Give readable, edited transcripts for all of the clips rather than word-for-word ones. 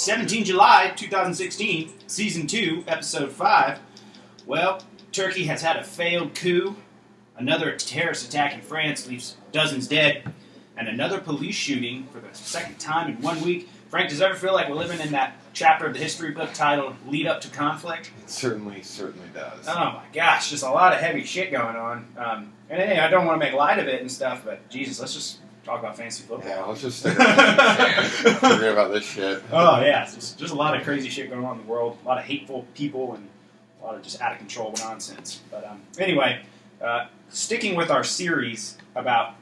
17 July 2016, Season 2, Episode 5. Well, Turkey has had a failed coup, another terrorist attack in France leaves dozens dead, and another police shooting for the second time in 1 week. Frank, does it ever feel like we're living in that chapter of the history book titled Lead Up to Conflict? It certainly does. Oh my gosh, just a lot of heavy shit going on. And hey, I don't want to make light of it and stuff, but Jesus, let's just talk about fantasy football. Yeah, let's just stick around forget about this shit. Oh yeah, it's just a lot of crazy shit going on in the world, a lot of hateful people, and a lot of just out of control nonsense. But anyway, sticking with our series about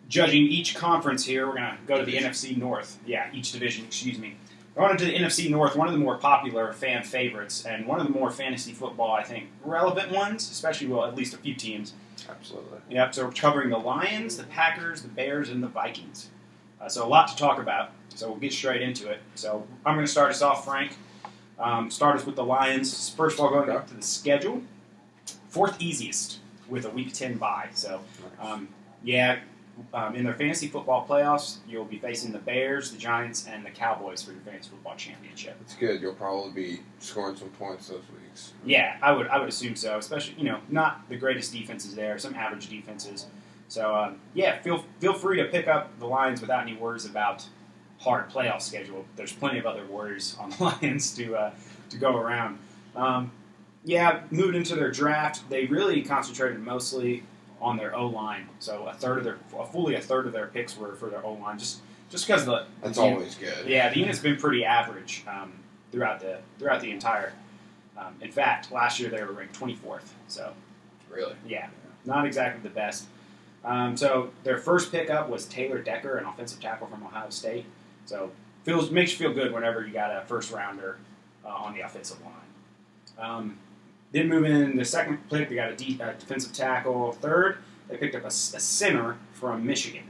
judging each conference here, we're going to go to the NFC North. Yeah, each division, excuse me. Going to the NFC North, one of the more popular fan favorites, and one of the more fantasy football, I think, relevant ones, especially, well, at least a few teams. Absolutely. Yep, so we're covering the Lions, the Packers, the Bears, and the Vikings. So a lot to talk about, so we'll get straight into it. So I'm going to start us off, Frank. Start us with the Lions. First of all, going up to the schedule. Fourth easiest with a Week 10 bye. So, in their fantasy football playoffs, you'll be facing the Bears, the Giants, and the Cowboys for your fantasy football championship. It's good. You'll probably be scoring some points those weeks. Yeah, I would assume so. Especially, not the greatest defenses there, some average defenses. So, feel free to pick up the Lions without any worries about hard playoff schedule. There's plenty of other worries on the Lions to go around. Moved into their draft. They really concentrated mostly on their O-line, so a third of their picks were for their O-line, just because that's always good. Yeah, the unit's been pretty average throughout the entire. In fact, last year they were ranked 24th. So really, yeah, not exactly the best. So their first pickup was Taylor Decker, an offensive tackle from Ohio State. So makes you feel good whenever you got a first rounder on the offensive line. Then moving in the second pick, they got a defensive tackle. Third, they picked up a center from Michigan,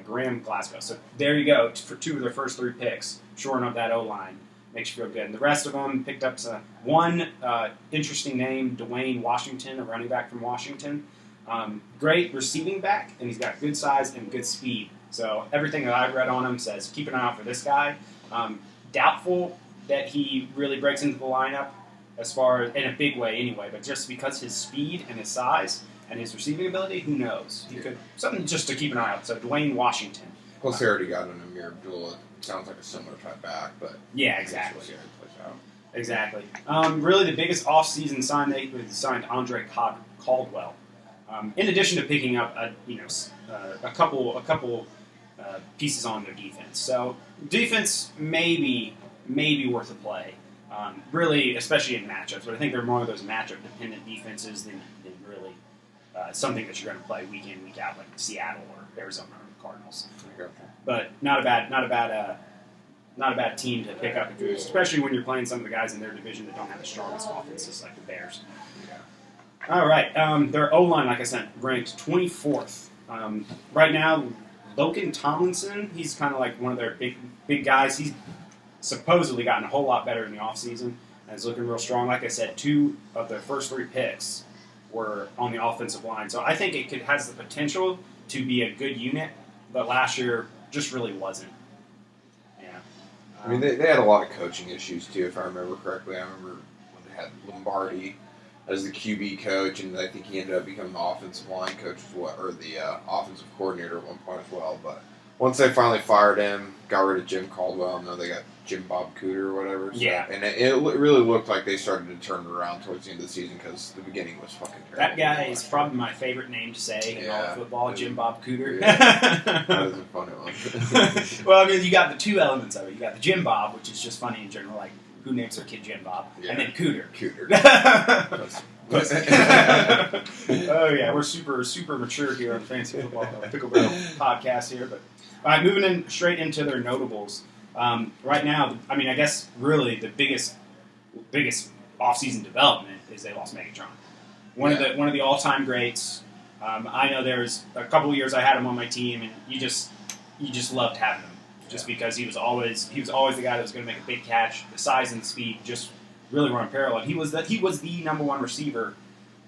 Graham Glasgow. So there you go, for two of their first three picks, shoring up that O-line. Makes you feel good. And the rest of them picked up one interesting name, Dwayne Washington, a running back from Washington. Great receiving back, and he's got good size and good speed. So everything that I've read on him says keep an eye out for this guy. Doubtful that he really breaks into the lineup, as far as in a big way anyway, but just because his speed and his size and his receiving ability, who knows? He could something just to keep an eye out. So Dwayne Washington. Plus, they already got an Amir Abdullah. It sounds like a similar type back, but yeah, exactly. Exactly. Really, the biggest off-season sign they signed Andre Caldwell. In addition to picking up a couple pieces on their defense. So defense maybe worth a play. Really, especially in matchups, but I think they're more of those matchup-dependent defenses than really something that you're going to play week in, week out, like Seattle or Arizona or the Cardinals. But not a bad team to pick up, especially when you're playing some of the guys in their division that don't have the strongest offenses, like the Bears. Yeah. All right, their O-line, like I said, ranked 24th. Right now, Logan Tomlinson, he's kind of like one of their big guys. He's supposedly gotten a whole lot better in the offseason and is looking real strong. Like I said, two of their first three picks were on the offensive line. So I think it has the potential to be a good unit, but last year just really wasn't. Yeah. I mean, they had a lot of coaching issues, too, if I remember correctly. I remember when they had Lombardi as the QB coach, and I think he ended up becoming the offensive line coach as well, or the offensive coordinator at one point as well. But once they finally fired him, got rid of Jim Caldwell, and now they got Jim Bob Cooter or whatever. So, yeah. And it really looked like they started to turn it around towards the end of the season because the beginning was fucking terrible. That guy is probably my favorite name to say in all of football, Jim Bob Cooter. Yeah. That is a funny one. Well, I mean, you got the two elements of it. You got the Jim Bob, which is just funny in general, like who names their kid Jim Bob, and then Cooter. Oh yeah, we're super mature here on the Fantasy Football Pickleball podcast here. But all right, moving in straight into their notables. Right now, I mean, I guess really the biggest off-season development is they lost Megatron. One of the all-time greats. I know there's a couple of years I had him on my team, and you just loved having him, just because he was always the guy that was going to make a big catch. The size and speed just really were unparalleled. He was the number one receiver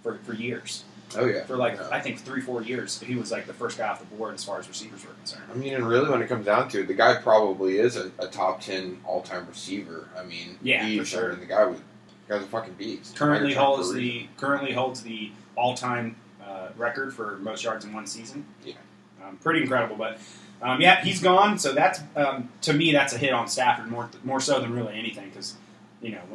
for years. Oh yeah. For I think 3-4 years, he was like the first guy off the board as far as receivers were concerned. I mean, and really, when it comes down to it, the guy probably is a top 10 all-time receiver. I mean, for sure. I mean, the guy's a fucking beast. Currently holds the all-time record for most yards in one season. Yeah, pretty incredible. But yeah, he's gone. So that's to me, that's a hit on Stafford more so than really anything because.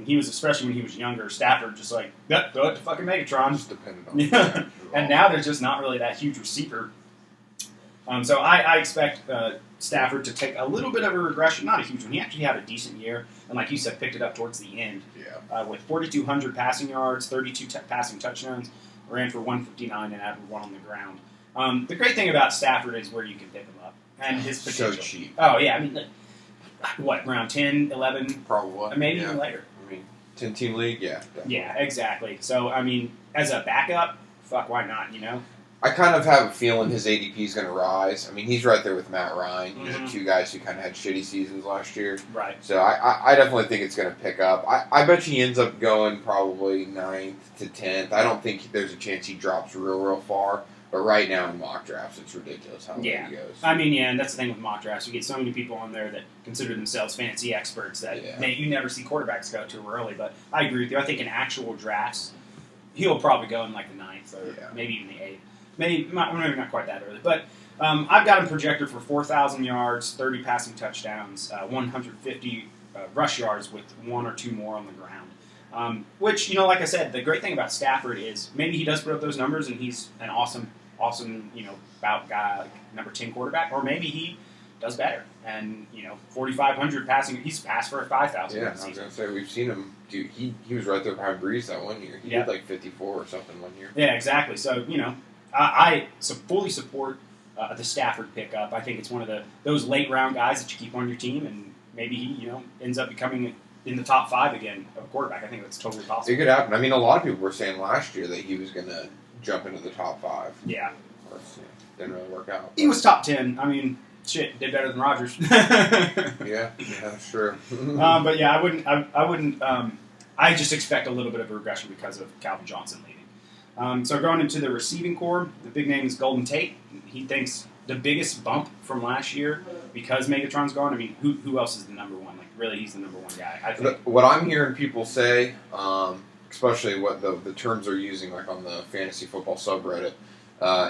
Especially when he was younger, Stafford just like, yep, throw it to fucking Megatron. Just depended on him. And now there's just not really that huge receiver. So I expect Stafford to take a little bit of a regression, not a huge one. He actually had a decent year, and like you said, picked it up towards the end. Yeah. With 4,200 passing yards, 32 passing touchdowns, ran for 159 and added one on the ground. The great thing about Stafford is where you can pick him up. And his potential. So cheap. Oh, yeah. I mean, what, around 10, 11? Probably. Maybe even later. I mean, 10-team league? Yeah. Definitely. Yeah, exactly. So, I mean, as a backup, fuck, why not, I kind of have a feeling his ADP is going to rise. I mean, he's right there with Matt Ryan, two guys who kind of had shitty seasons last year. Right. So I definitely think it's going to pick up. I bet he ends up going probably 9th to 10th. I don't think there's a chance he drops real far. But right now in mock drafts, it's ridiculous how low he goes. I mean, yeah, and that's the thing with mock drafts. You get so many people on there that consider themselves fantasy experts that you never see quarterbacks go too early. But I agree with you. I think in actual drafts, he'll probably go in like the 9th or maybe even the 8th. Maybe not quite that early. But I've got him projected for 4,000 yards, 30 passing touchdowns, 150 rush yards with 1 or 2 more on the ground. Which, like I said, the great thing about Stafford is maybe he does put up those numbers and he's an awesome, about guy, like number 10 quarterback, or maybe he does better. And, 4,500 passing, he's passed for 5,000. Yeah, I was going to say, we've seen him do, he was right there behind Breeze that one year. He did like 54 or something one year. Yeah, exactly. So, I fully support the Stafford pickup. I think it's one of those late round guys that you keep on your team, and maybe he, ends up becoming in the top 5 again of a quarterback. I think that's totally possible. It could happen. I mean, a lot of people were saying last year that he was going to jump into the top 5. Yeah. Of course, didn't really work out. He was top 10. I mean, shit, did better than Rodgers. yeah, that's true. But yeah, I wouldn't. I just expect a little bit of a regression because of Calvin Johnson leaving. So going into the receiving core, the big name is Golden Tate. He thinks the biggest bump from last year because Megatron's gone. I mean, who else is the number one? Like, really, he's the number one guy. I think. What I'm hearing people say, especially what the terms are using, like on the fantasy football subreddit,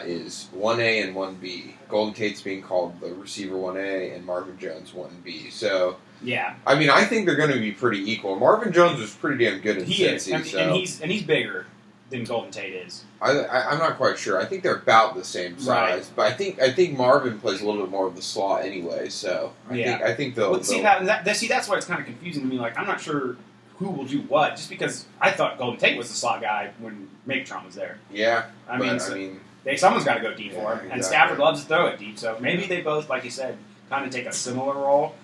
is 1A and 1B. Golden Tate's being called the receiver 1A and Marvin Jones 1B. So, yeah, I mean, I think they're going to be pretty equal. Marvin Jones was pretty damn good in Cincy. And he's bigger than Golden Tate is. I'm not quite sure. I think they're about the same size, but I think Marvin plays a little bit more of the slot anyway. So I think they'll. See, that's why it's kind of confusing to me. Like, I'm not sure who will do what, just because I thought Golden Tate was the slot guy when Megatron was there. Yeah, I mean, someone's got to go deep for him, and Stafford loves to throw it deep. So maybe they both, like you said, kind of take a similar role.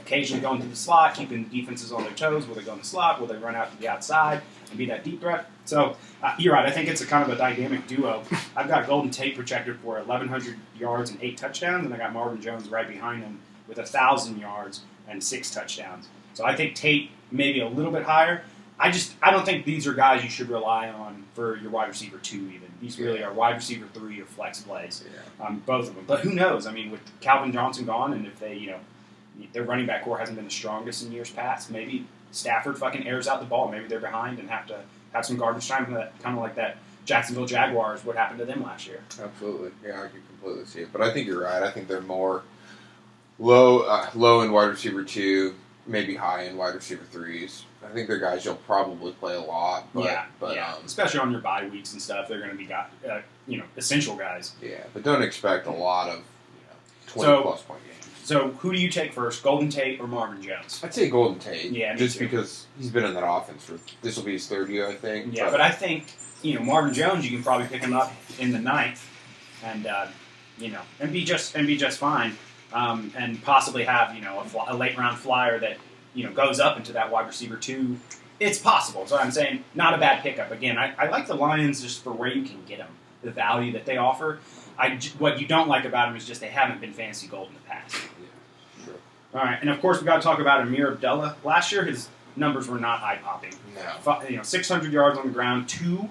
Occasionally going to the slot, keeping defenses on their toes. Will they go in the slot? Will they run out to the outside and be that deep threat? So you're right. I think it's a kind of a dynamic duo. I've got Golden Tate projected for 1,100 yards and 8 touchdowns, and I got Marvin Jones right behind him with 1,000 yards and 6 touchdowns. So I think Tate maybe a little bit higher. I don't think these are guys you should rely on for your wide receiver 2 even. These really are wide receiver 3 or flex plays, both of them. But who knows? I mean, with Calvin Johnson gone, and if they, their running back core hasn't been the strongest in years past, maybe Stafford fucking airs out the ball. Maybe they're behind and have to have some garbage time, kind of like that Jacksonville Jaguars, what happened to them last year. Absolutely. Yeah, I can completely see it. But I think you're right. I think they're more low in wide receiver 2, maybe high in wide receiver 3s. I think they're guys you'll probably play a lot. But, especially on your bye weeks and stuff, they're going to be essential guys. Yeah, but don't expect a lot of 20-plus point games. So who do you take first, Golden Tate or Marvin Jones? I'd say Golden Tate. Yeah, just because he's been in that offense for this will be his 3rd year, I think. Yeah, but I think Marvin Jones, you can probably pick him up in the 9th, and and be just fine, and possibly have a late round flyer that goes up into that wide receiver 2. It's possible. So I'm saying not a bad pickup. Again, I like the Lions just for where you can get them, the value that they offer. What you don't like about them is just they haven't been fantasy gold in the past. Yeah, sure. All right, and of course we got to talk about Amir Abdullah. Last year his numbers were not eye popping. No. 600 yards on the ground, 2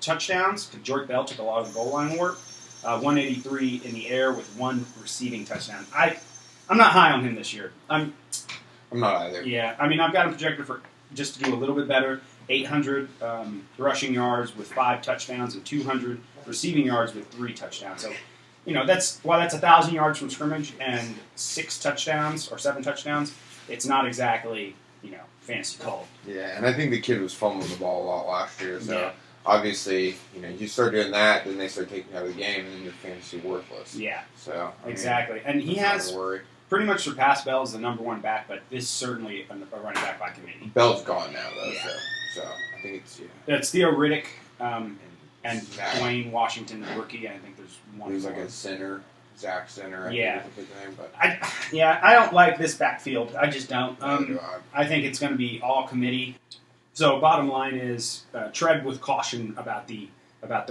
touchdowns. Jordan Bell took a lot of the goal line work. 183 in the air with 1 receiving touchdown. I'm not high on him this year. I'm not either. Yeah, I mean, I've got him projected for just to do a little bit better. 800 rushing yards with 5 touchdowns and 200 receiving yards with 3 touchdowns. So, that's 1,000 yards from scrimmage and 6 touchdowns or 7 touchdowns. It's not exactly, fantasy gold. Yeah, and I think the kid was fumbling the ball a lot last year. So yeah. Obviously, you start doing that, then they start taking out of the game, and then you're fantasy worthless. Yeah. So exactly, and he has pretty much surpassed Bell as the number 1 back, but this is certainly a running back by committee. Bell's gone now, though. Yeah. So I think it's It's Theo Riddick and Dwayne Washington, the rookie. I think there's one. He's like a center, Zach Center. Yeah. I think is his name, but I don't like this backfield. I just don't. Do I think it's going to be all committee. So bottom line is tread with caution about the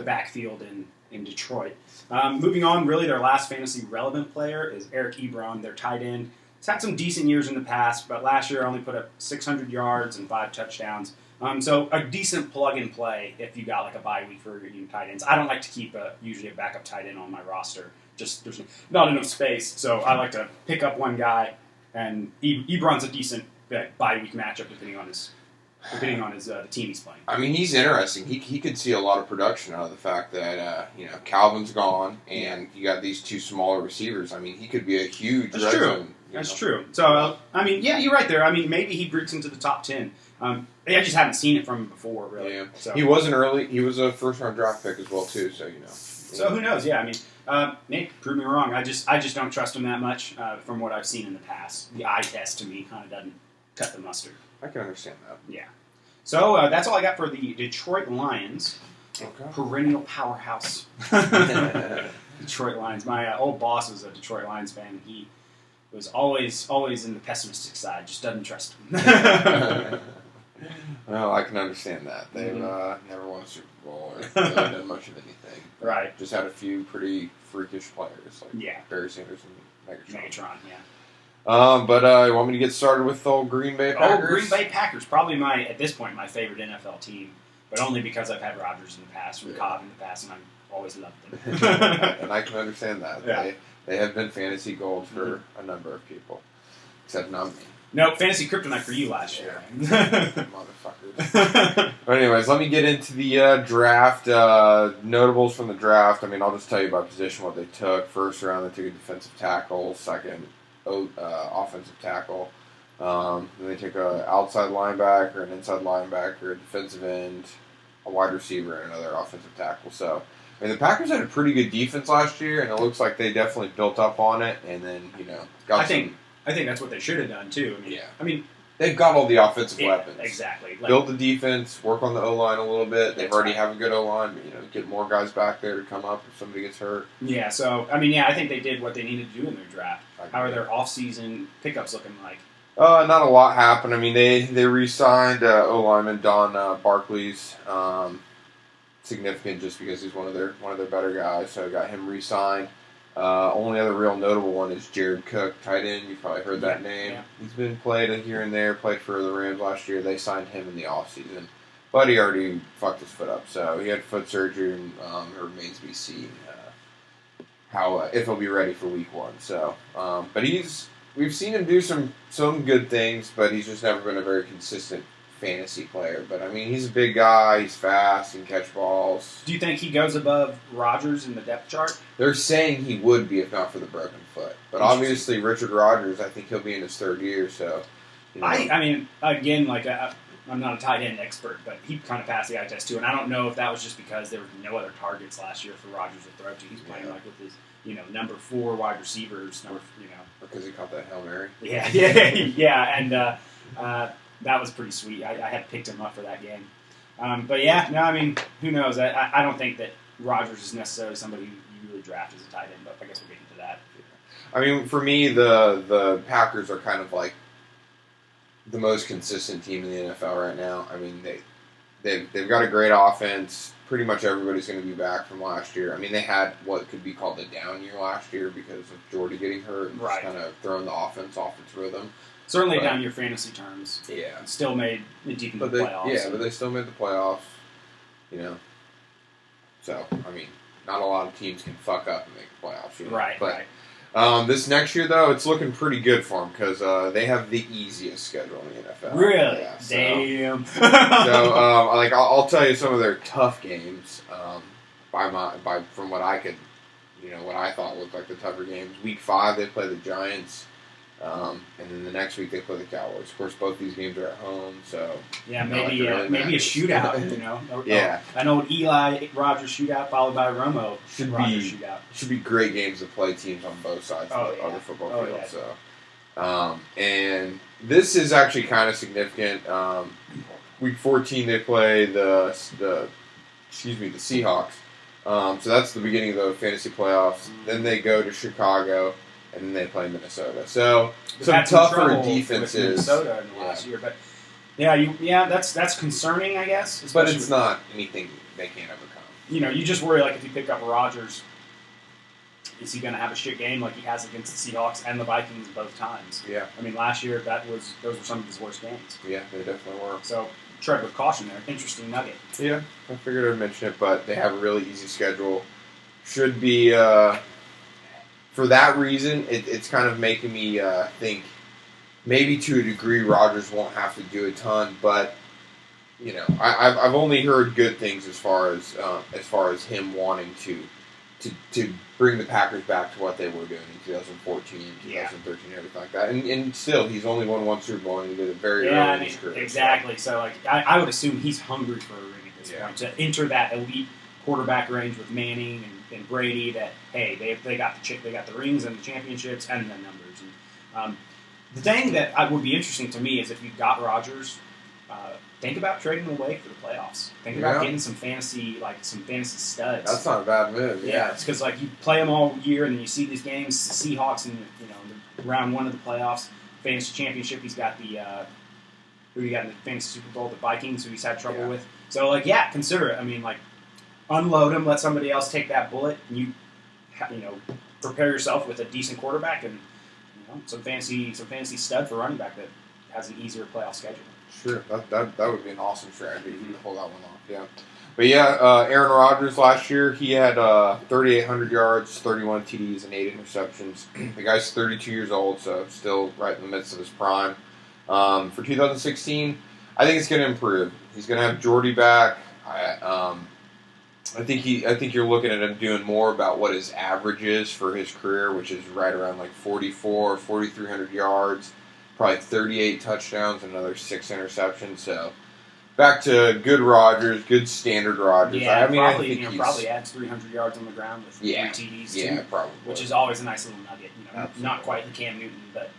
backfield in Detroit. Moving on, really their last fantasy relevant player is Eric Ebron, their tight end. He's had some decent years in the past, but last year only put up 600 yards and 5 touchdowns. So a decent plug-and-play if you got like a bye week for your tight ends. I don't like to keep usually a backup tight end on my roster. Just there's not enough space, so I like to pick up one guy, and Ebron's a decent bye week matchup depending on his the team he's playing. I mean, he's interesting. He could see a lot of production out of the fact that Calvin's gone, and you got these 2 smaller receivers. I mean, he could be a huge. That's true. That's true. So I mean, yeah, you're right there. I mean, maybe he breaks into the top 10. I just haven't seen it from him before, really. Yeah. So. He wasn't early. He was a first-round draft pick as well, too. So So who knows? Yeah, I mean, Nick, prove me wrong. I just don't trust him that much from what I've seen in the past. The eye test to me kind of doesn't cut the mustard. I can understand that. Yeah. So that's all I got for the Detroit Lions. Okay. Perennial powerhouse. Detroit Lions. My old boss was a Detroit Lions fan, and he was always in the pessimistic side. Just doesn't trust him. Well, I can understand that. They've never won a Super Bowl or really done much of anything. Right. Just had a few pretty freakish players like Barry Sanders and Megatron, yeah. But you want me to get started with the old Green Bay Packers? Oh, Green Bay Packers. Probably at this point, my favorite NFL team. But only because I've had Rodgers in the past, and Cobb in the past, and I've always loved them. And I can understand that. Yeah. They have been fantasy gold for a number of people. Except not me. No, fantasy kryptonite for you last year. Motherfuckers. But anyways, let me get into the draft. Notables from the draft. I mean, I'll just tell you by position what they took. First round, they took a defensive tackle. Second, offensive tackle. Then they took an outside linebacker, an inside linebacker, a defensive end, a wide receiver, and another offensive tackle. So, I mean, the Packers had a pretty good defense last year, and it looks like they definitely built up on it. And then, I think that's what they should have done too. I mean, they've got all the offensive weapons. Exactly. Build the defense, work on the O-line a little bit. They already have a good O-line, but get more guys back there to come up if somebody gets hurt. Yeah. So I think they did what they needed to do in their draft. How are their off-season pickups looking like? Not a lot happened. I mean, they re-signed O-lineman Don Barkley's. Significant just because he's one of their better guys, so got him re-signed. Only other real notable one is Jared Cook, tight end. You've probably heard that name. Yeah. He's been played here and there, played for the Rams last year. They signed him in the offseason. But he already fucked his foot up, so he had foot surgery, and it remains to be seen if he'll be ready for week 1. So, but we've seen him do some good things, but he's just never been a very consistent fantasy player. But I mean, he's a big guy, he's fast, he can catch balls. Do you think he goes above Rodgers in the depth chart? They're saying he would be if not for the broken foot. But obviously, Richard Rodgers, I think he'll be in his 3rd year, so. I mean, again, I'm not a tight end expert, but he kind of passed the eye test too, and I don't know if that was just because there were no other targets last year for Rodgers to throw to. He's playing with his, number 4 wide receivers, Because he caught that Hail Mary. Yeah, and that was pretty sweet. I had picked him up for that game. But yeah, no, I mean, who knows? I don't think that Rodgers is necessarily somebody you really draft as a tight end, but I guess we'll get into that. I mean, for me, the Packers are kind of like the most consistent team in the NFL right now. I mean, they've got a great offense. Pretty much everybody's going to be back from last year. I mean, they had what could be called a down year last year because of Jordy getting hurt and just kind of throwing the offense off its rhythm. Certainly down your fantasy terms. Yeah. Still made it deep in the playoffs. Yeah, but they still made the playoffs. So, I mean, not a lot of teams can fuck up and make the playoffs. You know? Right, but, right. This next year, though, it's looking pretty good for them because they have the easiest schedule in the NFL. Really? Yeah, so, Damn. I'll tell you some of their tough games from what I could, what I thought looked like the tougher games. Week 5, they play the Giants, and then the next week they play the Cowboys. Of course, both these games are at home, so yeah, maybe a shootout. Yeah, an old Eli Rogers shootout followed by a Romo Rogers shootout. Should be great games to play teams on both sides of the football field. Yeah. So, and this is actually kind of significant. Week 14 they play the Seahawks. So that's the beginning of the fantasy playoffs. Then they go to Chicago, and then they play Minnesota. So some tougher defenses. With Minnesota in the last year, but that's concerning, I guess. But it's not anything they can't overcome. You just worry if you pick up Rodgers, is he going to have a shit game like he has against the Seahawks and the Vikings both times? Yeah. I mean, last year those were some of his worst games. Yeah, they definitely were. So tread with caution there. Interesting nugget. Yeah, I figured I'd mention it, but they have a really easy schedule. Should be, for that reason, it's kind of making me think maybe to a degree Rodgers won't have to do a ton, but, I've only heard good things as far as him wanting to bring the Packers back to what they were doing in 2014, 2013, everything like that. And still, he's only won one Super Bowl, and he did it very early in his career. Exactly. So, I would assume he's hungry for a ring at this point, to enter that elite quarterback range with Manning and Brady. That hey, they got the rings and the championships and the numbers. And the thing that would be interesting to me is if you've got Rodgers. Think about trading him away for the playoffs. Think about getting some fantasy studs. That's not a bad move. Yeah, it's because you play them all year, and then you see these games. The Seahawks in the round 1 of the playoffs, fantasy championship. He's got who you got in the fantasy Super Bowl, the Vikings, who he's had trouble with. So consider it. I mean, unload him, let somebody else take that bullet, and you prepare yourself with a decent quarterback and some fancy stud for running back that has an easier playoff schedule. Sure, that would be an awesome strategy if you could pull that one off. Yeah, but Aaron Rodgers last year he had 3,800 yards, 31 TDs, and 8 interceptions. The guy's 32 years old, so still right in the midst of his prime. For 2016, I think it's going to improve. He's going to have Jordy back. I think you're looking at him doing more about what his average is for his career, which is right around 4,300 yards. Probably 38 touchdowns, another 6 interceptions. So back to good Rodgers, good standard Rodgers. Yeah, I think probably adds 300 yards on the ground with 3 TDs too. Yeah, probably. Which is always a nice little nugget. Not quite the Cam Newton, but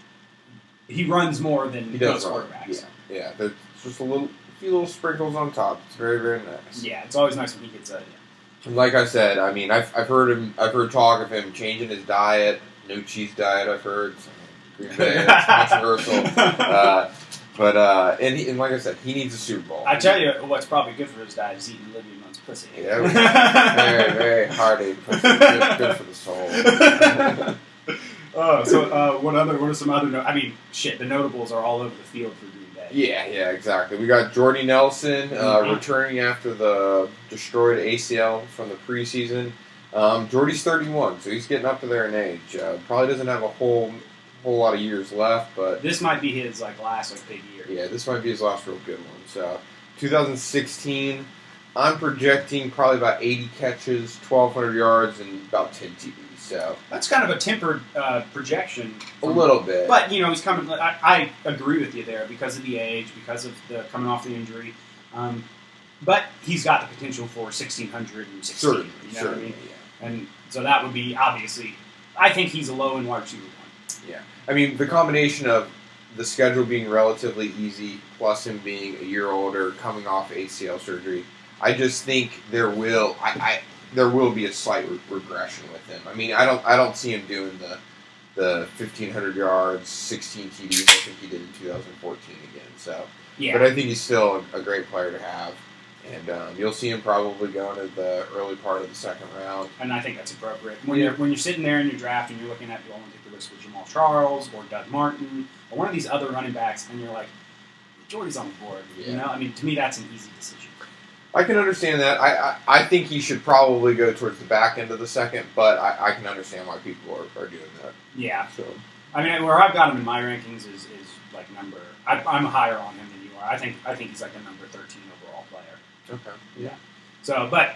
he runs more than most quarterbacks. Yeah. There's just a few little sprinkles on top. It's very, very nice. Yeah, it's always nice when he gets And like I said, I mean, I've heard talk of him changing his diet, no cheese diet. I've heard. It's controversial, and like I said, he needs a Super Bowl. I tell you, what's probably good for his diet is eating Olivia Munn's pussy. Yeah, very, very hearty pussy. Good for the soul. What are some other? The notables are all over the field for Green Bay. Yeah, exactly. We got Jordy Nelson returning after the destroyed ACL from the preseason. Jordy's 31, so he's getting up to there in age. Probably doesn't have a whole lot of years left, but this might be his last big year. Yeah, this might be his last real good one. So, 2016, I'm projecting probably about 80 catches, 1,200 yards, and about 10 TDs. So that's kind of a tempered projection. A little bit, but he's coming. I agree with you there because of the age, because of the coming off the injury. But he's got the potential for 1,616. Certainly, what I mean? Yeah. And so that would be obviously. I think he's a low and wide receiver. Yeah, I mean the combination of the schedule being relatively easy, plus him being a year older, coming off ACL surgery, I just think there will be a slight regression with him. I mean, I don't see him doing the 1,500 yards, 16 TDs. I think he did in 2014 again. So, but I think he's still a great player to have. And you'll see him probably going to the early part of the second round. And I think that's appropriate. When you're sitting there in your draft and you're looking at, do I want to take the risk with Jamal Charles or Doug Martin or one of these other running backs, and you're like, Jordy's on the board. To me, that's an easy decision. I can understand that. I think he should probably go towards the back end of the second, but I can understand why people are doing that. Yeah. So I mean, where I've got him in my rankings is like number. I'm higher on him than you are. I think he's like a number 13 overall player. okay. Yeah. So, but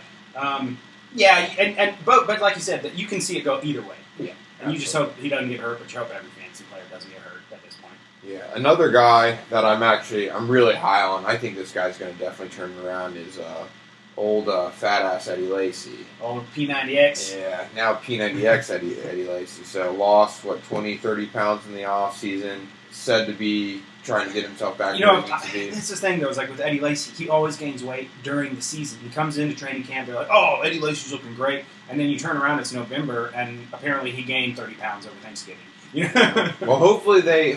but like you said, that you can see it go either way. Yeah. And you just hope he doesn't get hurt, but you hope every fantasy player doesn't get hurt at this point. Yeah, another guy that I'm really high on. I think this guy's going to definitely turn it around. Is old fat ass Eddie Lacy. Old P90X. Yeah, now P90X Eddie Lacy. So lost 20, 30 pounds in the off season. Said to be trying to get himself back. You know, that's the thing though. Is like with Eddie Lacy, he always gains weight during the season. He comes into training camp, they're like, "Oh, Eddie Lacy's looking great," and then you turn around, it's November, and apparently he gained 30 pounds over Thanksgiving. Well, hopefully they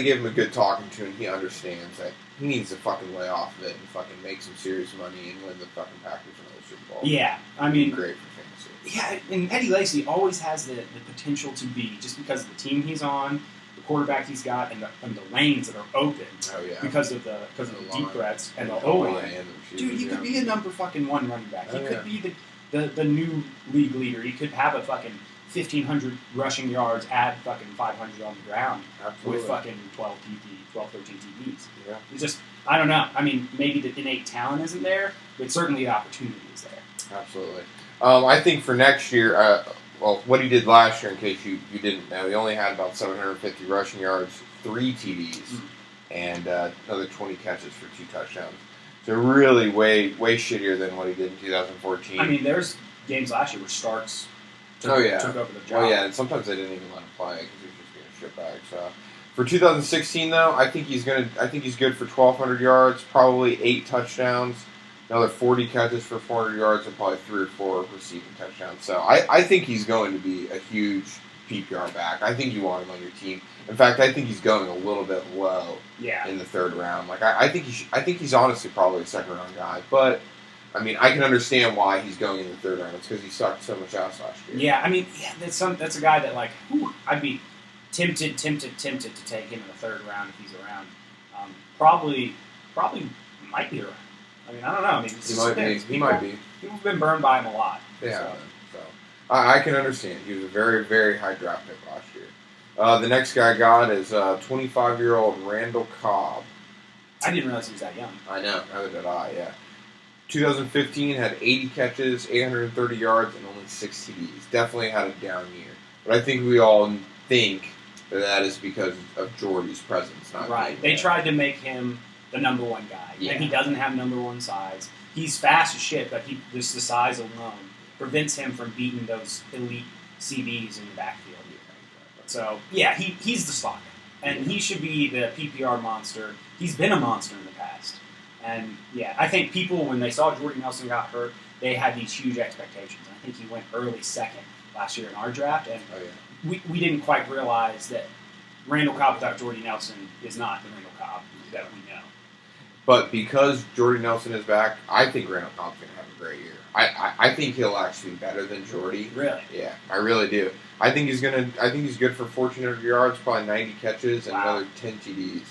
give him a good talking to, and he understands that he needs to fucking lay off of it and fucking make some serious money and win the fucking Packers another Super Bowl. Yeah, I mean, great for fantasy. Yeah, and Eddie Lacy always has the potential to be, just because of the team he's on, the quarterback he's got, and the lanes that are open. Oh yeah, because of the deep threats and the O line. Dude, he could be a number fucking 1 running back. He could be the new league leader. He could have a fucking 1,500 rushing yards, add fucking 500 on the ground. Absolutely. With fucking 12, 13 TDs. Yeah. It's just, I don't know. I mean, maybe the innate talent isn't there, but certainly the opportunity is there. Absolutely. I think for next year, what he did last year, in case you didn't know, he only had about 750 rushing yards, 3 TDs, and another 20 catches for 2 touchdowns. So really way shittier than what he did in 2014. I mean, there's games last year where Starks took over the job. Oh yeah, and sometimes they didn't even let him play because he was just being a shitbag. So for 2016 though, I think he's good for 1,200 yards, probably 8 touchdowns, another 40 catches for 400 yards, and probably 3 or 4 receiving touchdowns. So I think he's going to be a huge PPR back. I think you want him on your team. In fact, I think he's going a little bit low in the 3rd round. Like I think he's honestly probably a 2nd round guy, but. I mean, I can understand why he's going in the 3rd round. It's because he sucked so much ass last year. Yeah, I mean, that's a guy that, like, I'd be tempted to take him in the 3rd round if he's around. Probably might be around. I mean, I don't know. I mean, he might be. People have been burned by him a lot. Yeah, so I can understand. He was a very, very high draft pick last year. The next guy I got is 25-year-old Randall Cobb. I didn't realize he was that young. I know. Neither did I, yeah. 2015 had 80 catches, 830 yards, and only 6 TDs. Definitely had a down year. But I think we all think that is because of Jordy's presence. Not right. They tried to make him the number 1 guy. Yeah. And he doesn't have number 1 size. He's fast as shit, but just the size alone prevents him from beating those elite CBs in the backfield. So, yeah, he's the slot. And he should be the PPR monster. He's been a monster in the past. And, yeah, I think people, when they saw Jordy Nelson got hurt, they had these huge expectations. I think he went early 2nd last year in our draft, and we didn't quite realize that Randall Cobb without Jordy Nelson is not the Randall Cobb that we know. But because Jordy Nelson is back, I think Randall Cobb's going to have a great year. I think he'll actually be better than Jordy. Really? Yeah, I really do. I think he's good for 1,400 yards, probably 90 catches, and another 10 TDs.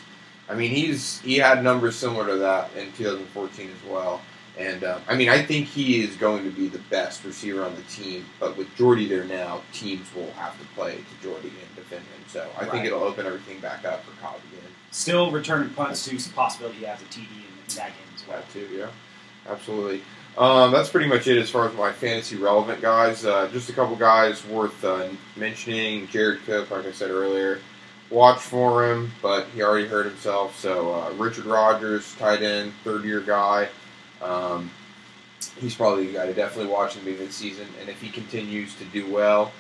I mean, he had numbers similar to that in 2014 as well. And, I mean, I think he is going to be the best receiver on the team. But with Jordy there now, teams will have to play to Jordy and defend him. So I think it'll open everything back up for Cobb again. Still returning punts to some possibility he has a TD in that game as well. That too, yeah. Absolutely. That's pretty much it as far as my fantasy relevant guys. Just a couple guys worth mentioning. Jared Cook, like I said earlier. Watch for him, but he already hurt himself. So Richard Rodgers, tight end, 3rd-year guy. He's probably the guy to definitely watch in the beginning of the season. And if he continues to do well,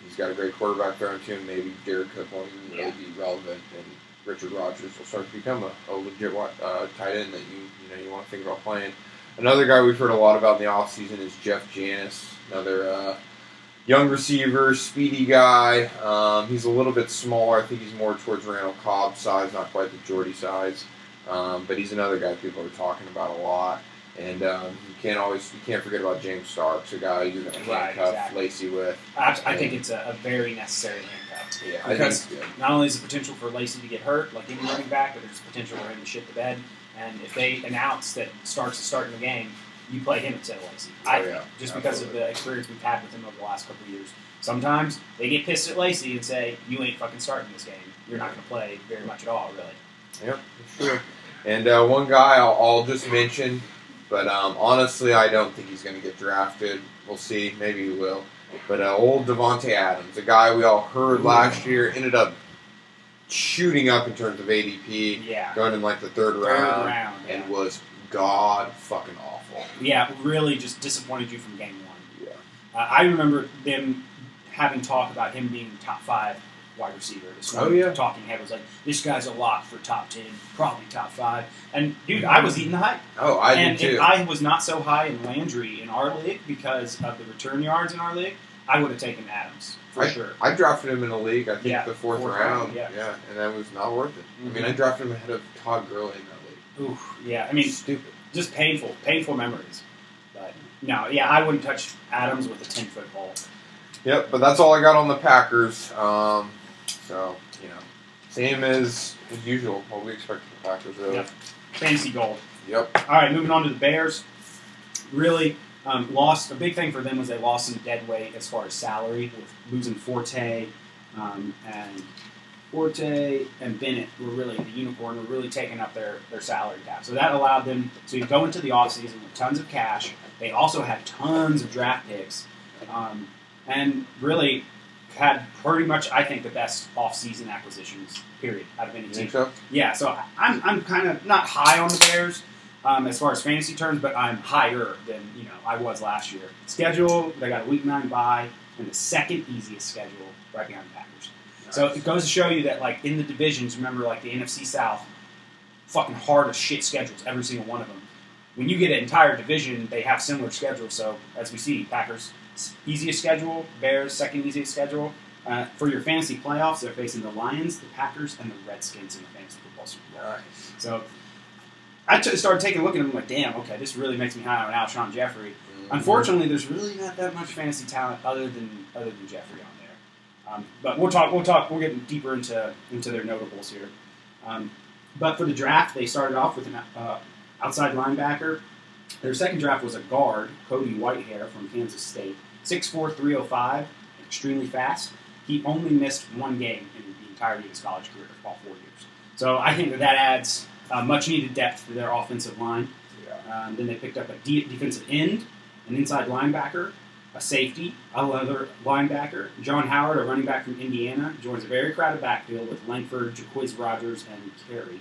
he's got a great quarterback thrown to him. Maybe Jared Cook won't even really be relevant, and Richard Rodgers will start to become a legit tight end that you want to think about playing. Another guy we've heard a lot about in the offseason is Jeff Janis, another young receiver, speedy guy. He's a little bit smaller. I think he's more towards Randall Cobb's size, not quite the Jordy size. But he's another guy people are talking about a lot. And you can't forget about James Starks, a guy you're going to handcuff Lacy with. I think it's a very necessary handcuff. Yeah, because not only is the potential for Lacy to get hurt, like any running back, but there's potential for him to shit the bed. And if they announce that Starks is starting the game, you play him instead of Lacey. Just because of the experience we've had with him over the last couple of years. Sometimes they get pissed at Lacey and say, "You ain't fucking starting this game. You're not going to play very much at all, really." Yep, for sure. And one guy I'll just mention, but honestly, I don't think he's going to get drafted. We'll see. Maybe he will. But old Devontae Adams, a guy we all heard last year, ended up shooting up in terms of ADP, going in like the third round and was god fucking awful. Yeah, really just disappointed you from game one. Yeah. I remember them having talk about him being top 5 wide receiver. Talking head was like, this guy's a lock for top 10, probably top 5. And dude, I was eating the hype. Oh, I did too. And if I was not so high in Landry in our league because of the return yards in our league, I would have taken Adams for sure. I drafted him in a league, I think the fourth round. Yeah, and that was not worth it. I mean, I drafted him ahead of Todd Gurley in that league. Oof, yeah. I mean, stupid. Just painful memories. But no, yeah, I wouldn't touch Adams with a 10-foot pole. Yep, but that's all I got on the Packers. So, same as usual. What we expect from the Packers, really. Yep. Fantasy gold. Yep. All right, moving on to the Bears. Really lost. A big thing for them was they lost some dead weight as far as salary with losing Forte and Bennett were really the unicorn were really taking up their salary cap. So that allowed them to go into the offseason with tons of cash. They also had tons of draft picks. And really had pretty much, I think, the best offseason acquisitions, period, out of any team. Think so? Yeah, so I'm kind of not high on the Bears as far as fantasy terms, but I'm higher than I was last year. Schedule, they got a Week 9 bye, and the second easiest schedule right behind the Packers. Nice. So it goes to show you that, like, in the divisions, remember, like, the NFC South, fucking hard as shit schedules, every single one of them. When you get an entire division, they have similar schedules. So, as we see, Packers, easiest schedule, Bears, second easiest schedule. For your fantasy playoffs, they're facing the Lions, the Packers, and the Redskins in the fantasy football Super Bowl. Nice. So, I started taking a look at them like, damn, okay, this really makes me high on Alshon Jeffrey. Mm-hmm. Unfortunately, there's really not that much fantasy talent other than Jeffrey on there. But we'll get deeper into their notables here. But for the draft, they started off with an outside linebacker. Their second draft was a guard, Cody Whitehair from Kansas State, 6'4", 305, extremely fast. He only missed one game in the entirety of his college career, all 4 years. So I think that adds much-needed depth to their offensive line. Yeah. Then they picked up a defensive end, an inside linebacker, a safety, another linebacker. John Howard, a running back from Indiana, joins a very crowded backfield with Langford, Jaquiz Rogers, and Carey.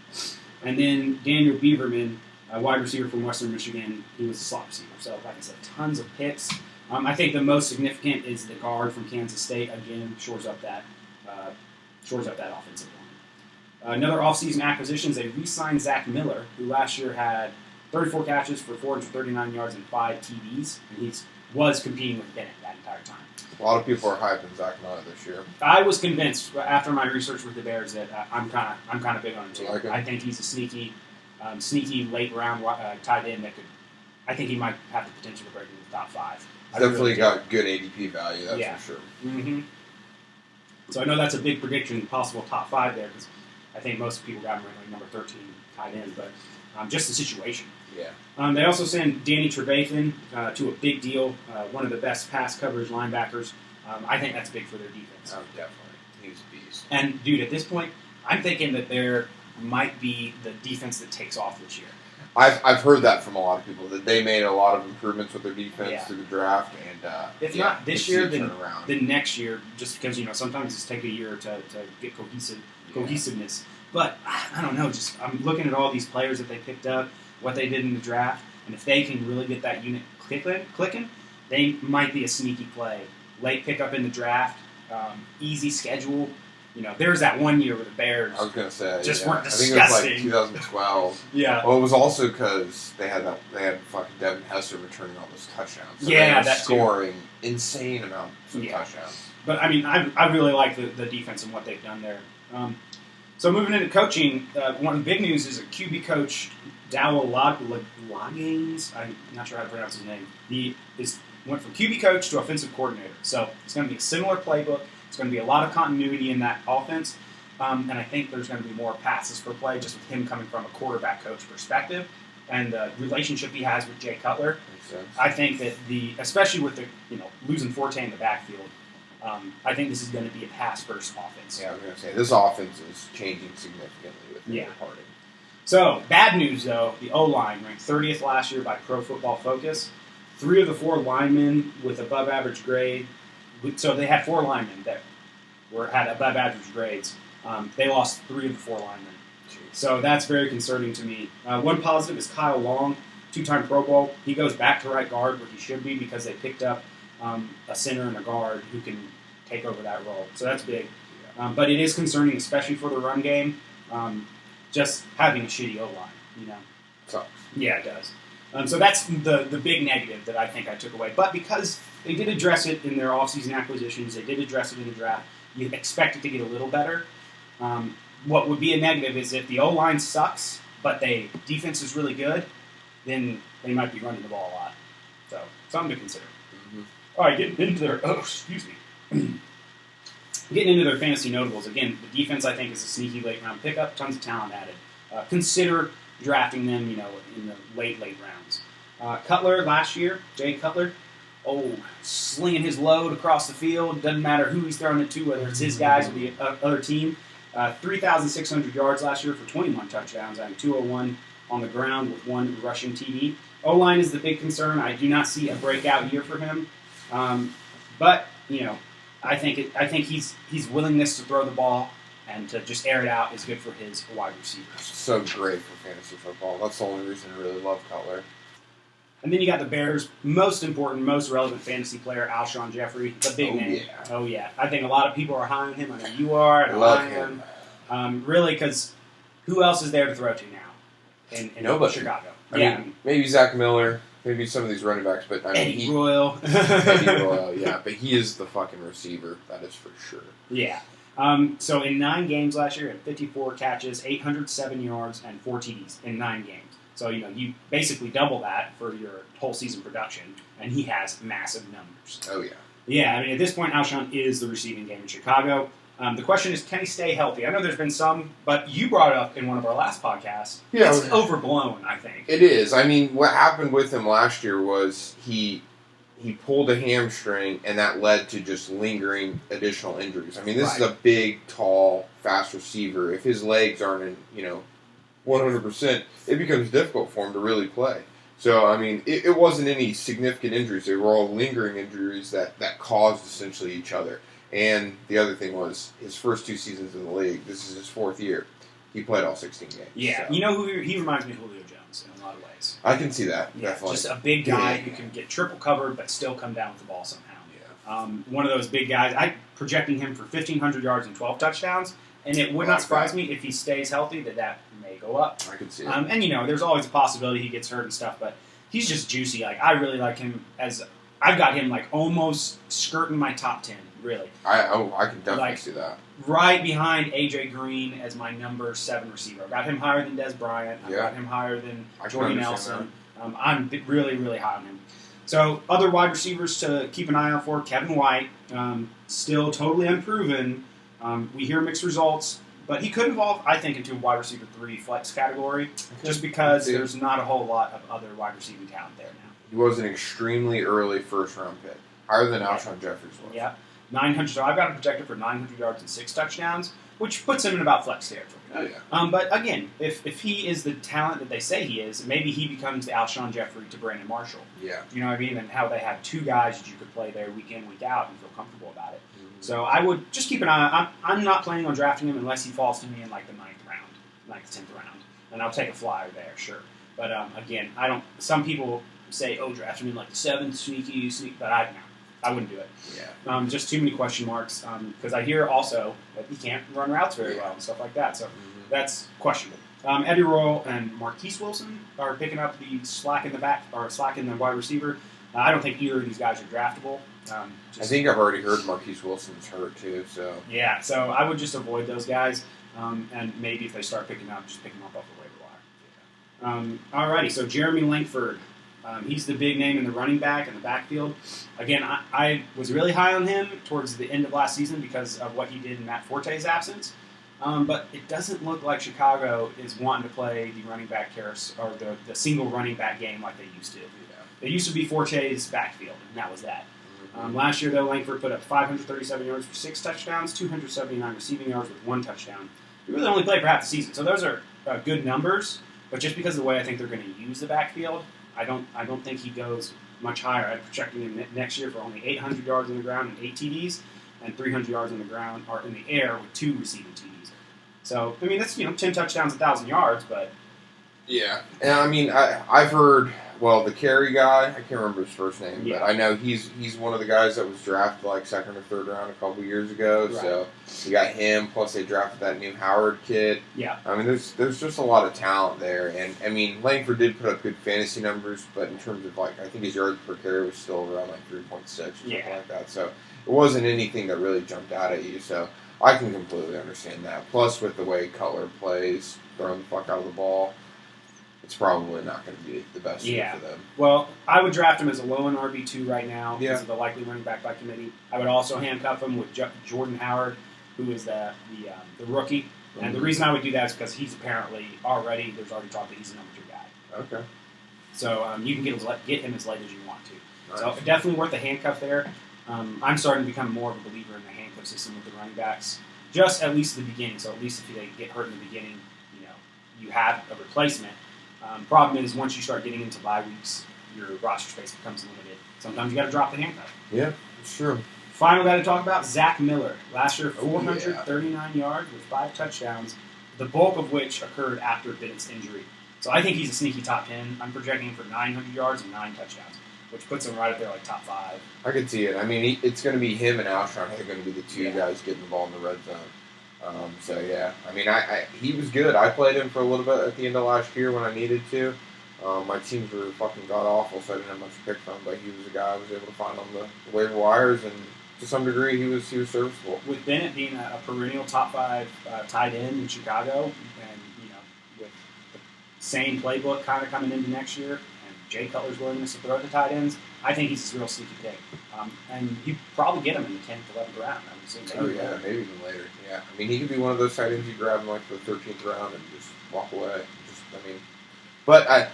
And then Daniel Beaverman, a wide receiver from Western Michigan, he was a slot receiver. So, like I said, tons of picks. I think the most significant is the guard from Kansas State. Again, shores up that offensive line. Another offseason acquisitions, they re-signed Zach Miller, who last year had 34 catches for 439 yards and 5 TDs, and he was competing with Bennett that entire time. A lot of people are hyping Zach Miller this year. I was convinced after my research with the Bears that I'm kind of big on him too. Like him? I think he's a sneaky late round tight end that could. I think he might have the potential to break into the top 5. Definitely got good ADP value, that's for sure. Mm-hmm. So I know that's a big prediction, possible top 5 there, because I think most people got him like number 13 tight end, but just the situation. Yeah. They also send Danny Trevathan to a big deal, one of the best pass coverage linebackers. I think that's big for their defense. Oh, definitely. He's a beast. And, dude, at this point, I'm thinking that there might be the defense that takes off this year. I've heard that from a lot of people, that they made a lot of improvements with their defense through the draft. And if not this year, then next year, just because, sometimes it's take a year to get cohesiveness. But, I don't know, I'm looking at all these players that they picked up, what they did in the draft, and if they can really get that unit clicking, they might be a sneaky play. Late pickup in the draft, easy schedule. There was that one year where the Bears weren't disgusting. I think it was like 2012. Yeah. Well, it was also because they had fucking Devin Hester returning all those touchdowns. So yeah, that's scoring insane amounts of touchdowns. But I mean, I really like the defense and what they've done there. So moving into coaching, one of the big news is a QB coach, Dowell Loggins. I'm not sure how to pronounce his name. He went from QB coach to offensive coordinator. So it's going to be a similar playbook. It's going to be a lot of continuity in that offense. And I think there's going to be more passes per play just with him coming from a quarterback coach perspective. and the relationship he has with Jay Cutler, Makes sense. I think that especially with the losing Forte in the backfield, I think this is going to be a pass-first offense. Yeah, I was going to say, this offense is changing significantly with him departing. So, bad news, though. The O-line ranked 30th last year by Pro Football Focus. 3 of the 4 linemen with above-average grade. So, they had 4 linemen that had above-average grades. They lost 3 of the 4 linemen. Jeez. So, that's very concerning to me. One positive is Kyle Long, 2-time Pro Bowl. He goes back to right guard where he should be because they picked up a center and a guard who can take over that role. So, that's big. Yeah. But it is concerning, especially for the run game. Just having a shitty O-line, Sucks. Yeah, it does. So that's the big negative that I think I took away. But because they did address it in their offseason acquisitions, they did address it in the draft, you expect it to get a little better. What would be a negative is if the O-line sucks, but defense is really good, then they might be running the ball a lot. So, something to consider. Mm-hmm. All right, getting into their fantasy notables. Again, the defense, I think, is a sneaky late-round pickup. Tons of talent added. Consider drafting them, in the late rounds. Cutler last year, Jay Cutler, slinging his load across the field. Doesn't matter who he's throwing it to, whether it's his guys or the other team. 3,600 yards last year for 21 touchdowns, and 201 on the ground with 1 rushing TD. O-line is the big concern. I do not see a breakout year for him. But, I think his willingness to throw the ball and to just air it out is good for his wide receivers. So great for fantasy football. That's the only reason I really love Cutler. And then you got the Bears' most important, most relevant fantasy player, Alshon Jeffrey, the big name. Yeah. Oh, yeah. I think a lot of people are high on him. I know you are. And I love I am. Really, because who else is there to throw to now in Nobody. Chicago? I mean, maybe Zach Miller, maybe some of these running backs, but I mean, Eddie Royal. Eddie Royal, yeah, but he is the fucking receiver. That is for sure. Yeah. So in 9 games last year, 54 catches, 807 yards, and 4 TDs in 9 games. So, you basically double that for your whole season production, and he has massive numbers. Oh, yeah. Yeah, I mean, at this point, Alshon is the receiving game in Chicago. The question is, can he stay healthy? I know there's been some, but you brought it up in one of our last podcasts. Yeah, it's overblown, I think. It is. I mean, what happened with him last year was he pulled a hamstring, and that led to just lingering additional injuries. I mean, this is a big, tall, fast receiver. If his legs aren't in, 100%, it becomes difficult for him to really play. So, I mean, it wasn't any significant injuries. They were all lingering injuries that caused essentially each other. And the other thing was his first 2 seasons in the league. This is his 4th year. He played all 16 games. Yeah, so. You know who he reminds me of Julio Jones in a lot of ways. I can see that, yeah, definitely. Just a big guy who can get triple covered but still come down with the ball somehow. Yeah. One of those big guys. I'm projecting him for 1,500 yards and 12 touchdowns, and it would not surprise me if he stays healthy that may go up. I can see it. And, there's always a possibility he gets hurt and stuff, but he's just juicy. I really like him I've got him, almost skirting my top 10, really. I can definitely see that. Right behind A.J. Green as my number 7 receiver. I've got him higher than Des Bryant. I've got him higher than Jordy Nelson. I'm really, really high on him. So, other wide receivers to keep an eye out for, Kevin White, still totally unproven. We hear mixed results, but he could evolve, I think, into a wide receiver 3 flex category, just because there's not a whole lot of other wide receiving talent there now. He was an extremely early first-round pick, higher than Alshon Jeffries was. Yeah. 900. So I've got him projected for 900 yards and 6 touchdowns, which puts him in about flex territory. Oh, yeah. But again, if he is the talent that they say he is, maybe he becomes the Alshon Jeffrey to Brandon Marshall. Yeah. You know what I mean? And how they have 2 guys that you could play there week in, week out and feel comfortable about it. Mm-hmm. So I would just keep an eye. I'm not planning on drafting him unless he falls to me in the 9th round, 10th round, and I'll take a flyer there, sure. But again, I don't. Some people say, draft him in the 7th, sneaky, but I wouldn't do it. Yeah. Just too many question marks. Because I hear also that he can't run routes very well and stuff like that. So that's questionable. Eddie Royal and Marquise Wilson are picking up the slack in the back or slack in the wide receiver. I don't think either of these guys are draftable. I think I've already heard Marquise Wilson's hurt too. So yeah, so I would just avoid those guys. And maybe if they start picking up, just pick them up off the waiver wire. Alrighty, so Jeremy Langford. He's the big name in the running back and the backfield. Again, I was really high on him towards the end of last season because of what he did in Matt Forte's absence. But it doesn't look like Chicago is wanting to play the running back carousel or the single running back game like they used to. They used to be Forte's backfield, and that was that. Last year, though, Langford put up 537 yards for 6 touchdowns, 279 receiving yards with 1 touchdown. He really only played for half the season, so those are good numbers. But just because of the way I think they're going to use the backfield, I don't think he goes much higher. I'm projecting him next year for only 800 yards on the ground and 8 TDs, and 300 yards on the ground or in the air with 2 receiving TDs. So I mean that's 10 touchdowns, 1,000 yards, but yeah. And I mean I've heard the carry guy, I can't remember his first name, but I know he's one of the guys that was drafted like 2nd or 3rd round a couple years ago. Right. So you got him. Plus they drafted that new Howard kid. Yeah. I mean there's just a lot of talent there, and I mean Langford did put up good fantasy numbers, but in terms of I think his yards per carry was still around 3.6 or something like that. So it wasn't anything that really jumped out at you. So I can completely understand that. Plus with the way Cutler plays, throwing the fuck out of the ball, it's probably not going to be the best fit for them. Well, I would draft him as a low end RB2 right now because of the likely running back by committee. I would also handcuff him with Jordan Howard, who is the rookie. Mm-hmm. And the reason I would do that is because he's apparently there's already talk that he's the number 2 guy. Okay. So you can get him as late as you want to. Nice. So definitely worth a handcuff there. I'm starting to become more of a believer in the handcuff system with the running backs, just at least at the beginning. So at least if they get hurt in the beginning, you have a replacement. Problem is, once you start getting into bye weeks, your roster space becomes limited. Sometimes you got to drop the handcuff. Yeah, it's true. Final guy to talk about, Zach Miller. Last year, 439 yards with 5 touchdowns, the bulk of which occurred after Bennett's injury. So I think he's a sneaky top 10. I'm projecting him for 900 yards and 9 touchdowns, which puts him right up there like top 5. I could see it. I mean, it's going to be him and Alshon who are going to be the 2 guys getting the ball in the red zone. I mean, he was good. I played him for a little bit at the end of last year when I needed to. My teams were fucking god-awful, so I didn't have much to pick from, but he was a guy I was able to find on the waiver wires, and to some degree, he was serviceable. With Bennett being a perennial top 5 tight end in Chicago, and, with the same playbook kind of coming into next year, and Jay Cutler's willingness to throw the tight ends, I think he's a real sneaky pick. And you probably get him in the 10th, 11th round. I would say maybe even later. Yeah, I mean, he could be one of those tight ends you grab in the 13th round and just walk away. But I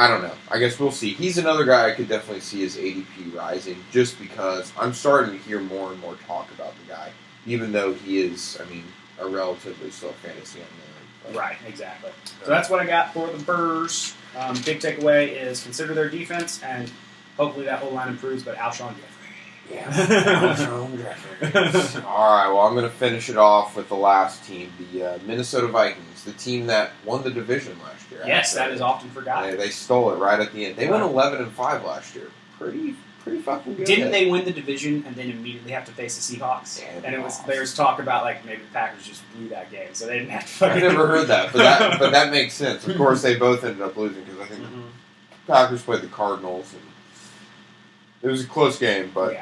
don't know. I guess we'll see. He's another guy I could definitely see his ADP rising, just because I'm starting to hear more and more talk about the guy, even though he is, a relatively slow fantasy unknown. Right, exactly. So that's what I got for the Burrs. Big takeaway is consider their defense, and hopefully that whole line improves, but Alshon Jeffrey. Yeah, Alshon Jeffrey. All right, well, I'm going to finish it off with the last team, the Minnesota Vikings, the team that won the division last year. Yes, that is often forgotten. They stole it right at the end. They went 11-5 last year. Pretty fucking good. Didn't they win the division and then immediately have to face the Seahawks? Yeah, and there was talk about maybe the Packers just blew that game, so they didn't have to. I never heard that, but that makes sense. Of course, they both ended up losing because I think the Packers played the Cardinals, and it was a close game, but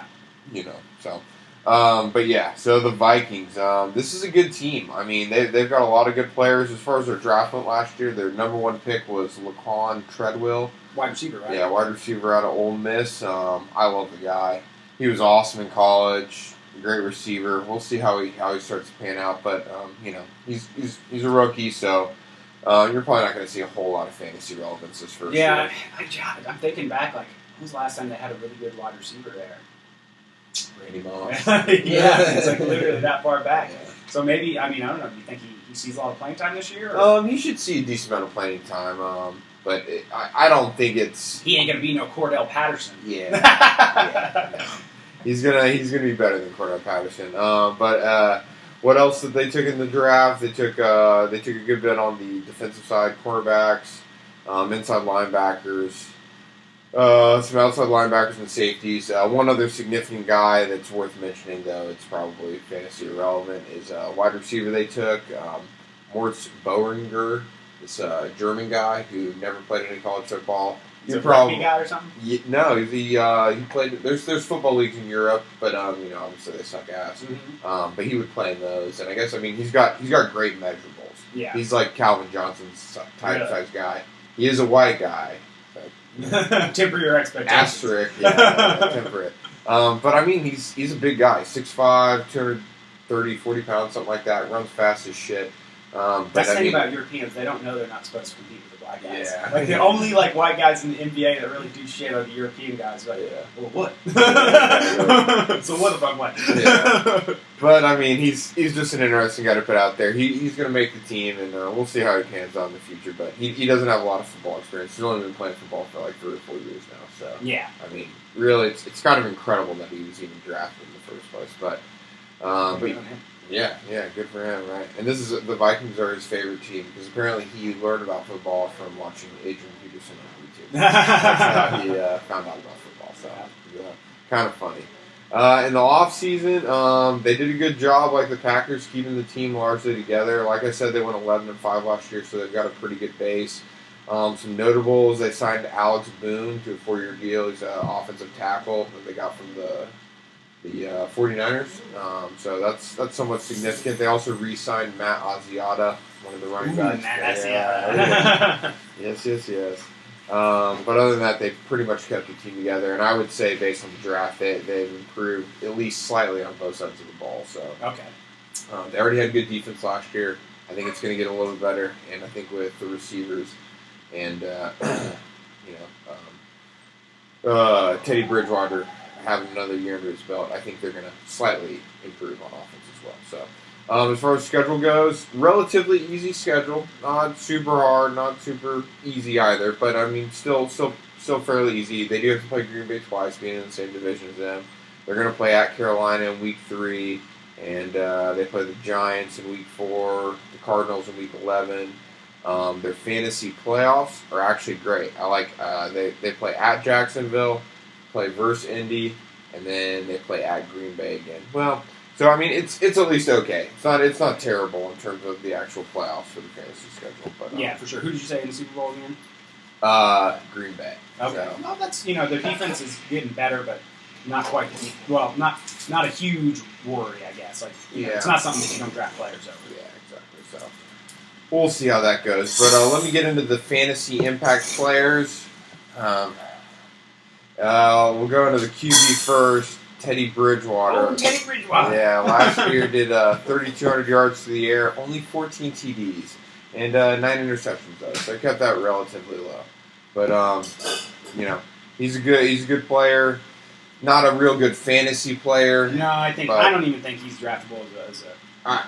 so. So the Vikings. This is a good team. I mean, they've got a lot of good players. As far as their draft went last year, their number 1 pick was Laquan Treadwell. Wide receiver, right? Yeah, wide receiver out of Ole Miss. I love the guy. He was awesome in college. Great receiver. We'll see how he starts to pan out. But he's a rookie, so you're probably not going to see a whole lot of fantasy relevance this first year. Yeah, I'm thinking back. When was the last time they had a really good wide receiver there? Randy Moss. Yeah, it's literally that far back. Yeah. So maybe, I don't know. Do you think he sees a lot of playing time this year? He should see a decent amount of playing time. But I don't think it's. He ain't gonna be no Cordell Patterson. Yeah. No. He's gonna be better than Cordell Patterson. But what else did they took in the draft? They took a good bit on the defensive side, cornerbacks, inside linebackers. Some outside linebackers and safeties. One other significant guy that's worth mentioning, though it's probably fantasy irrelevant, is a wide receiver they took, Moritz Boehringer, this German guy who never played any college football. He's a rugby guy or something? No, he played. There's football leagues in Europe, but obviously they suck ass. Mm-hmm. But he would play in those, and I guess he's got great measurables. Yeah, he's like Calvin Johnson's type size guy. He is a white guy. Temper your expectations. Asterisk, temper it. But he's a big guy, 6'5", 30, 40 pounds, something like that. Runs fast as shit. That's the thing about Europeans. They don't know they're not supposed to compete with the black guys. Yeah. Like, the only, like, white guys in the NBA that really do shit are the European guys. Like, well, what? So what if I'm white? Yeah. But, I mean, he's just an interesting guy to put out there. He's going to make the team, and we'll see how he pans out in the future. But he doesn't have a lot of football experience. He's only been playing football for, like, 3 or 4 years now. So, yeah. I mean, really, it's kind of incredible that he was even drafted in the first place. But yeah, good for him, right? And this is the Vikings are his favorite team because apparently he learned about football from watching Adrian Peterson on YouTube. That's how he found out about football. So, kind of funny. In the off season, they did a good job, like the Packers, keeping the team largely together. Like I said, they went 11-5 last year, so they've got a pretty good base. Some notables: they signed Alex Boone to a 4-year deal. He's an offensive tackle that they got from the 49ers. So that's somewhat significant. They also re-signed Matt Asiata, one of the running backs. Matt Asiata. Yes. But other than that, they've pretty much kept the team together. And I would say, based on the draft, they've improved at least slightly on both sides of the ball. So they already had good defense last year. I think it's going to get a little bit better. And I think with the receivers and Teddy Bridgewater having another year under his belt, I think they're going to slightly improve on offense as well. So, as far as schedule goes, relatively easy schedule. Not super hard, not super easy either, but I mean, still fairly easy. They do have to play Green Bay twice, being in the same division as them. They're going to play at Carolina in Week 3, and they play the Giants in Week 4, the Cardinals in Week 11. Their fantasy playoffs are actually great. I like they play at Jacksonville, play versus Indy, and then they play at Green Bay again. Well, so I mean it's at least okay. It's not terrible in terms of the actual playoffs for the fantasy schedule. But yeah, for sure. Who did you say in the Super Bowl again? Green Bay. Okay. So. Well, that's their defense is getting better, but not quite. Well, not a huge worry, I guess. Like it's not something that you don't draft players over. Yeah, exactly. So we'll see how that goes. But let me get into the fantasy impact players. We'll go into the QB first. Teddy Bridgewater. Oh, Teddy Bridgewater. Yeah, last year did 3,200 yards through the air, only 14 TDs, and 9 interceptions though. So I kept that relatively low. But he's a good player. Not a real good fantasy player. No, I don't even think he's draftable as a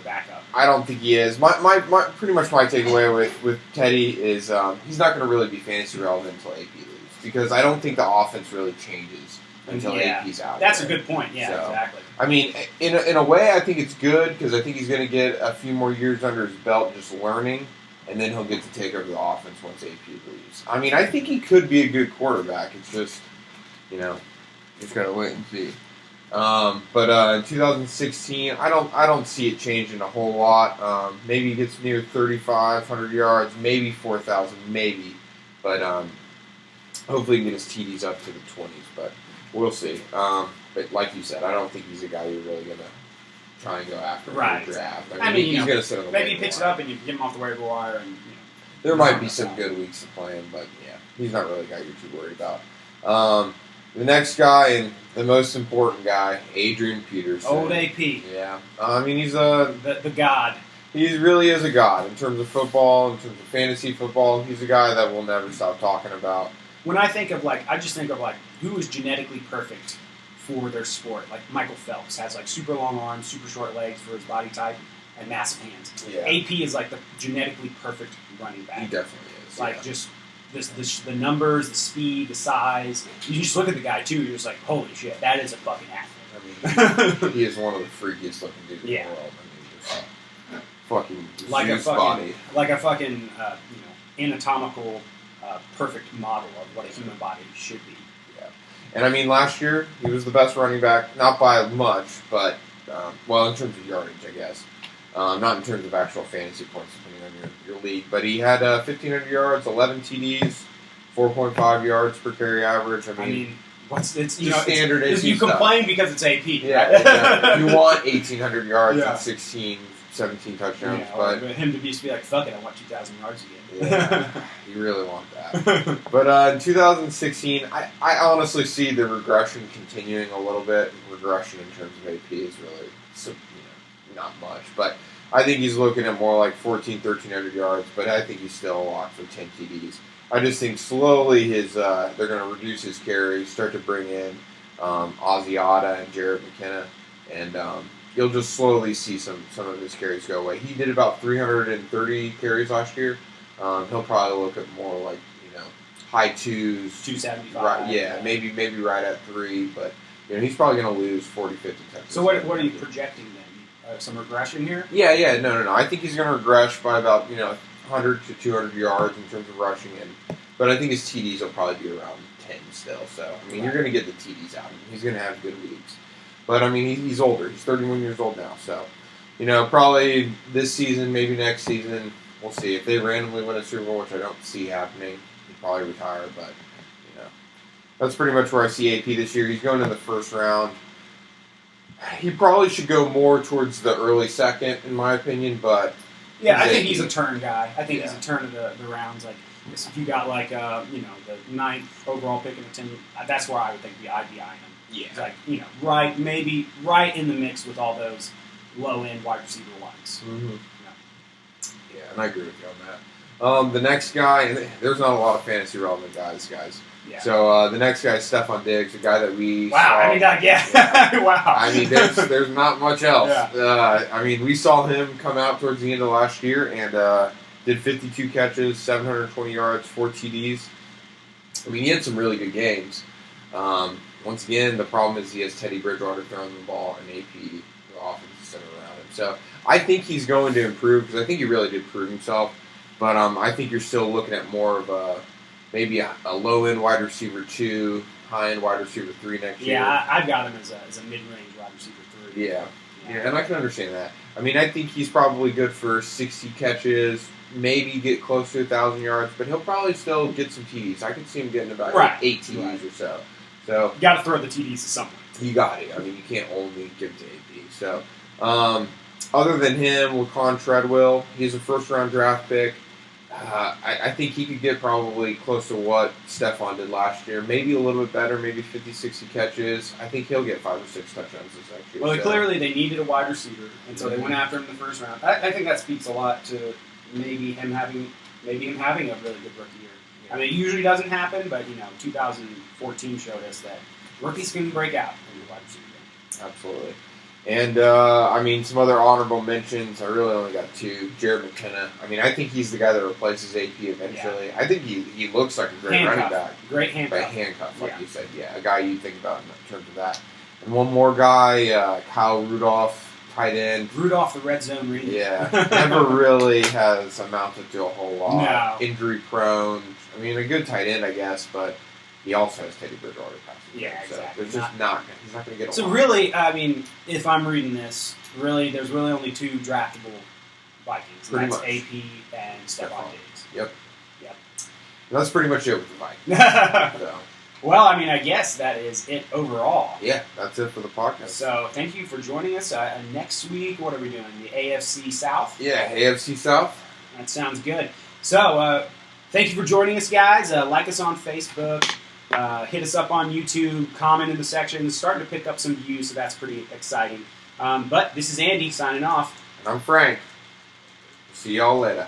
backup. I don't think he is. My pretty much my takeaway with Teddy is he's not going to really be fantasy relevant until AP leaves because I don't think the offense really changes until AP's out. That's a good point. Yeah, so, exactly. I mean, in a way, I think it's good because I think he's going to get a few more years under his belt just learning, and then he'll get to take over the offense once AP leaves. I mean, I think he could be a good quarterback. It's just, just got to wait and see. But in 2016, I don't see it changing a whole lot. Maybe he gets near 3,500 yards, maybe 4,000, maybe. But hopefully he can get his TDs up to the 20s. But we'll see. But like you said, I don't think he's a guy you're really going to try and go after in the draft. I mean he's going to sit on the maybe he picks it up and you get him off the waiver wire. And there might be some good weeks to play him, but he's not really a guy you're too worried about. The next guy and the most important guy, Adrian Peterson. Old AP. Yeah. I mean, he's the god. He really is a god in terms of football, in terms of fantasy football. He's a guy that we'll never stop talking about. When I think of I just think of who is genetically perfect for their sport. Like Michael Phelps has super long arms, super short legs for his body type, and massive hands. Yeah. AP is the genetically perfect running back. He definitely is. Just the numbers, the speed, the size. You just look at the guy too. You're just like, holy shit, that is a fucking athlete. I mean, he is one of the freakiest looking dudes in the world. I mean, just fucking Zeus body, like a fucking anatomical perfect model of what a human body should be. Yeah, and I mean, last year he was the best running back, not by much, but in terms of yardage, I guess. Not in terms of actual fantasy points, depending on your league. But he had 1,500 yards, 11 TDs, 4.5 yards per carry average. I mean it's standard AP You complain because it's AP. Yeah, exactly. You want 1,800 yards and 16 17 touchdowns. Yeah, but him to be like, fuck it, I want 2,000 yards again. Yeah, you really want that. But in 2016, I honestly see the regression continuing a little bit. Regression in terms of AP is really, not much. But I think he's looking at more like 1,300 yards. But I think he's still a lock for 10 TDs. I just think slowly they're going to reduce his carries, start to bring in Asiata and Jared McKenna, and you'll just slowly see some of his carries go away. He did about 330 carries last year. He'll probably look at more like high twos, 275. Right, yeah, maybe right at 3, but he's probably going to lose 40, 50 touches. So what are you projecting then? Some regression here? Yeah, no. I think he's going to regress by about 100 to 200 yards in terms of rushing in, but I think his TDs will probably be around 10 still. So you're going to get the TDs out of him. He's going to have good weeks. But, he's older. He's 31 years old now. So, probably this season, maybe next season, we'll see. If they randomly win a Super Bowl, which I don't see happening, he'll probably retire. But, that's pretty much where I see AP this year. He's going in the first round. He probably should go more towards the early second, in my opinion. But yeah, I think he's a turn guy. I think he's a turn of the rounds. Like, if you got, the 9th overall pick in the 10, that's where I would think I'd be eyeing him. Yeah. It's like, maybe right in the mix with all those low-end wide receiver ones. Mm-hmm. Yeah, and I agree with you on that. The next guy, there's not a lot of fantasy relevant guys. Yeah. So the next guy is Stephon Diggs, a guy that we saw. Yeah. Wow. There's not much else. Yeah. We saw him come out towards the end of last year and did 52 catches, 720 yards, 4 TDs. He had some really good games. Once again, the problem is he has Teddy Bridgewater throwing the ball and AP, the offensive center around him. So I think he's going to improve because I think he really did prove himself. But I think you're still looking at more of maybe a low-end wide receiver 2, high-end wide receiver 3 next year. Yeah, I've got him as a mid-range wide receiver 3. Yeah, and I can understand that. I think he's probably good for 60 catches, maybe get close to 1,000 yards, but he'll probably still get some TDs. I could see him getting about 8 TDs or so. So you got to throw the TDs to someone. You got it. You can't only give it to AP. So, other than him, Laquan Treadwell, he's a first-round draft pick. I think he could get probably close to what Stephon did last year. Maybe a little bit better, maybe 50, 60 catches. I think he'll get 5 or 6 touchdowns this next year. Well, clearly they needed a wide receiver, and so they went after him in the first round. I think that speaks a lot to maybe him having a really good rookie year. Yeah. It usually doesn't happen, but 2014 showed us that rookies can break out in the wide receiver game. Absolutely. And, some other honorable mentions. I really only got 2. Jared McKenna. I think he's the guy that replaces AP eventually. Yeah. I think he looks like a great running back. Great handcuff. By handcuff, like you said. Yeah, a guy you think about in terms of that. And one more guy, Kyle Rudolph, tight end. Rudolph, the red zone reader. Yeah. Never really has amounted to a whole lot. No. Injury prone. A good tight end, I guess, but he also has Teddy Bridgewater passing. Yeah, exactly. He's not going to get a lot. So really, if I'm reading this, there's really only 2 draftable Vikings. And that's AP and Stephon Diggs. Yep. And that's pretty much it with the Vikings. So. Well, I guess that is it overall. Yeah, that's it for the podcast. So thank you for joining us. Next week, what are we doing? The AFC South? Yeah, AFC South. That sounds good. So thank you for joining us, guys. Like us on Facebook. Hit us up on YouTube. Comment in the section. It's starting to pick up some views, so that's pretty exciting. But this is Andy signing off. And I'm Frank. See y'all later.